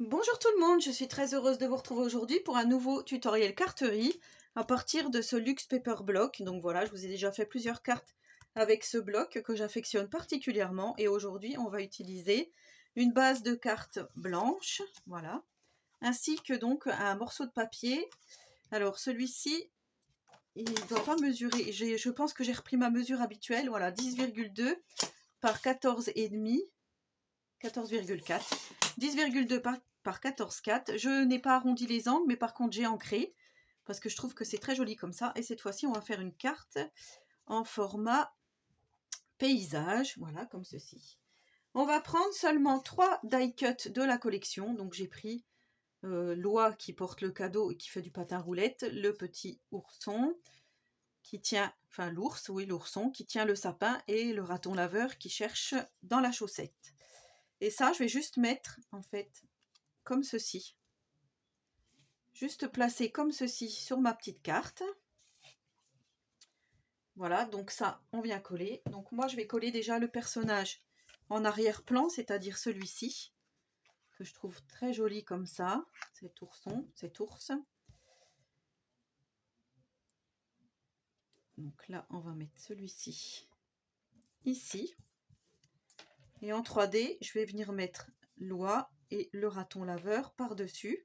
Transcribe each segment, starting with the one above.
Bonjour tout le monde, je suis très heureuse de vous retrouver aujourd'hui pour un nouveau tutoriel carterie à partir de ce Luxe Paper Block. Donc voilà, je vous ai déjà fait plusieurs cartes avec ce bloc que j'affectionne particulièrement et aujourd'hui on va utiliser une base de cartes blanche, voilà, ainsi que donc un morceau de papier. Alors celui-ci, il ne doit pas mesurer, je pense que j'ai repris ma mesure habituelle, voilà, 10,2 par 14,5, 14,4, 10,2 par 14,4. Je n'ai pas arrondi les angles, mais par contre j'ai ancré, parce que je trouve que c'est très joli comme ça. Et cette fois-ci, on va faire une carte en format paysage, voilà, comme ceci. On va prendre seulement 3 die cut de la collection. Donc j'ai pris l'oie qui porte le cadeau et qui fait du patin roulette, le petit ourson qui tient, enfin l'ours, oui l'ourson, qui tient le sapin et le raton laveur qui cherche dans la chaussette. Et ça, je vais juste mettre, en fait, comme ceci. Juste placer comme ceci sur ma petite carte. Voilà, donc ça, on vient coller. Donc moi, je vais coller déjà le personnage en arrière-plan, c'est-à-dire celui-ci, que je trouve très joli comme ça, cet ourson, cet ours. Donc là, on va mettre celui-ci ici. Et en 3D, je vais venir mettre l'oie et le raton laveur par-dessus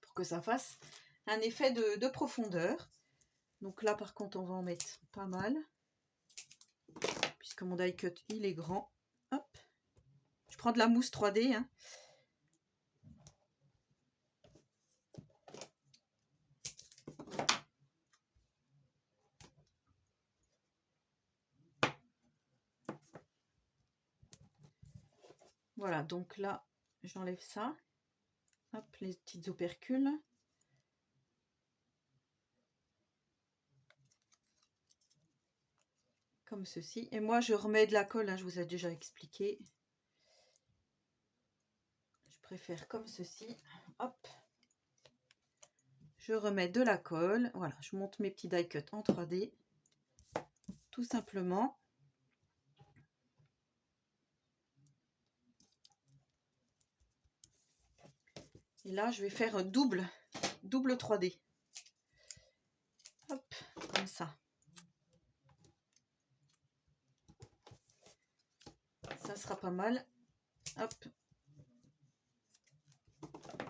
pour que ça fasse un effet de profondeur. Donc là, par contre, on va en mettre pas mal, puisque mon die cut, il est grand. Hop, je prends de la mousse 3D, hein. Voilà, donc là, j'enlève ça. Hop, les petites opercules. Comme ceci. Et moi, je remets de la colle, hein, je vous ai déjà expliqué. Je préfère comme ceci. Hop. Je remets de la colle. Voilà, je monte mes petits die cut en 3D. Tout simplement. Et là, je vais faire un double 3D. Hop, comme ça. Ça sera pas mal. Hop.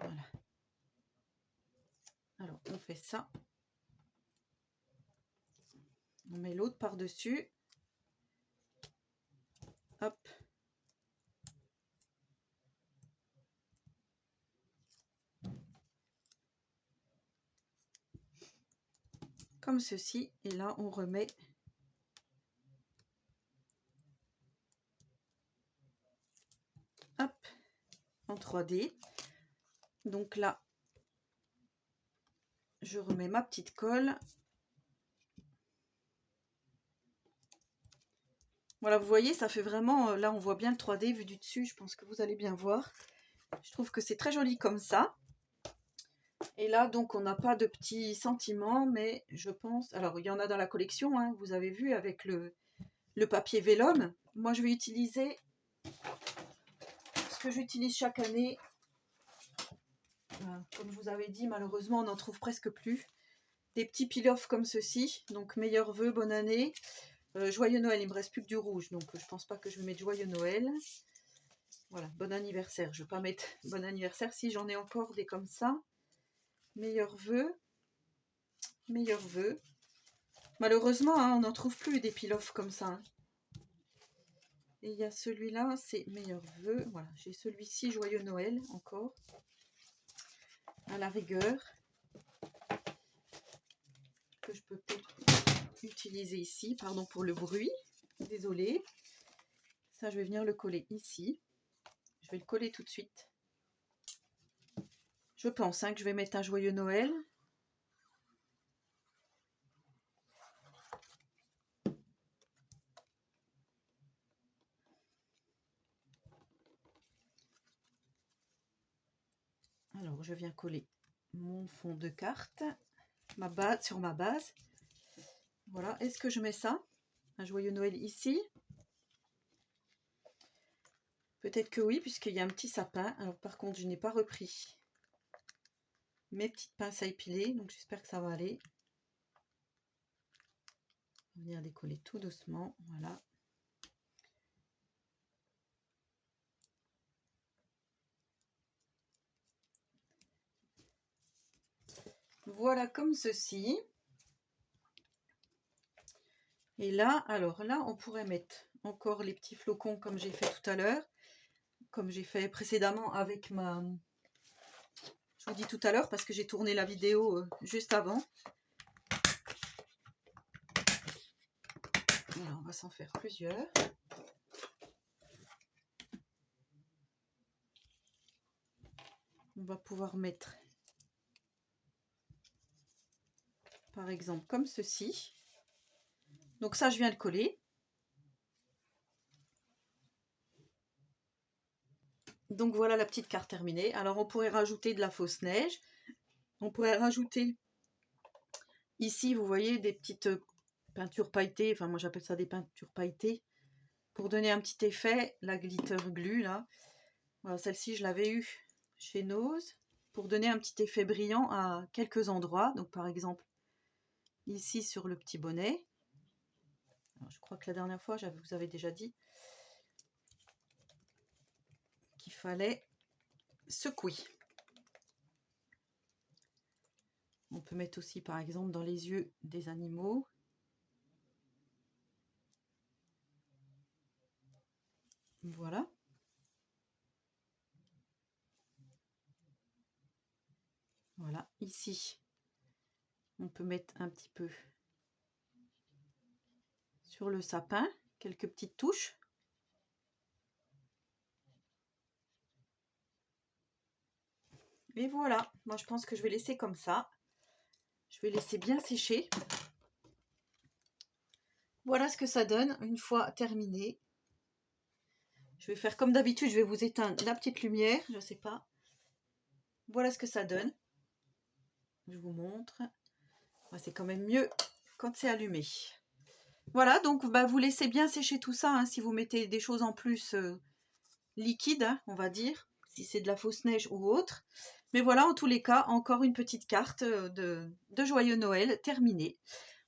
Voilà. Alors, on fait ça. On met l'autre par-dessus. Hop. Comme ceci. Et là, on remet hop, en 3D. Donc là, je remets ma petite colle. Voilà, vous voyez, ça fait vraiment, là on voit bien le 3D vu du dessus, je pense que vous allez bien voir. Je trouve que c'est très joli comme ça. Et là, donc, on n'a pas de petits sentiments, mais je pense... Alors, il y en a dans la collection, hein, vous avez vu, avec le papier vélum. Moi, je vais utiliser ce que j'utilise chaque année. Comme je vous avais dit, malheureusement, on n'en trouve presque plus. Des petits peel-off comme ceci. Donc, meilleurs vœux, bonne année. Joyeux Noël, il me reste plus que du rouge, donc je pense pas que je vais mettre Joyeux Noël. Voilà, bon anniversaire, je vais pas mettre bon anniversaire si j'en ai encore des comme ça. Meilleurs vœux, meilleurs vœux. Malheureusement, hein, on n'en trouve plus des peel-off comme ça. Hein. Et il y a celui-là, c'est meilleurs vœux. Voilà, j'ai celui-ci, Joyeux Noël, encore. À la rigueur. Que je peux peut-être utiliser ici. Pardon pour le bruit. Désolée. Ça, je vais venir le coller ici. Je vais le coller tout de suite. Je pense hein, que je vais mettre un Joyeux Noël. Alors, je viens coller mon fond de carte ma base, sur ma base. Voilà, est-ce que je mets ça? Un Joyeux Noël ici. Peut-être que oui, puisqu'il y a un petit sapin. Alors par contre, je n'ai pas repris mes petites pinces à épiler, donc j'espère que ça va aller. On va venir décoller tout doucement, voilà. Voilà comme ceci. Et là, alors là, on pourrait mettre encore les petits flocons comme j'ai fait tout à l'heure, comme j'ai fait précédemment avec ma... Je vous dis tout à l'heure parce que j'ai tourné la vidéo juste avant. Voilà, on va s'en faire plusieurs. On va pouvoir mettre, par exemple, comme ceci. Donc ça, je viens de coller. Donc voilà la petite carte terminée. Alors on pourrait rajouter de la fausse neige. On pourrait rajouter ici, vous voyez, des petites peintures pailletées. Enfin, moi j'appelle ça des peintures pailletées. Pour donner un petit effet, la glitter glue là. Voilà, celle-ci je l'avais eue chez Nose. Pour donner un petit effet brillant à quelques endroits. Donc par exemple, ici sur le petit bonnet. Alors, je crois que la dernière fois, je vous avais déjà dit qu'il fallait secouer. On peut mettre aussi par exemple dans les yeux des animaux. Voilà. Voilà, ici, on peut mettre un petit peu sur le sapin, quelques petites touches. Et voilà, moi je pense que je vais laisser comme ça. Je vais laisser bien sécher. Voilà ce que ça donne une fois terminé. Je vais faire comme d'habitude, je vais vous éteindre la petite lumière, je ne sais pas. Voilà ce que ça donne. Je vous montre. C'est quand même mieux quand c'est allumé. Voilà, donc bah, vous laissez bien sécher tout ça, hein, si vous mettez des choses en plus liquides, hein, on va dire, si c'est de la fausse neige ou autre. Mais voilà, en tous les cas, encore une petite carte de Joyeux Noël terminée.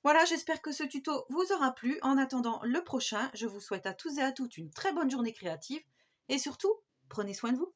Voilà, j'espère que ce tuto vous aura plu. En attendant le prochain, je vous souhaite à tous et à toutes une très bonne journée créative. Et surtout, prenez soin de vous.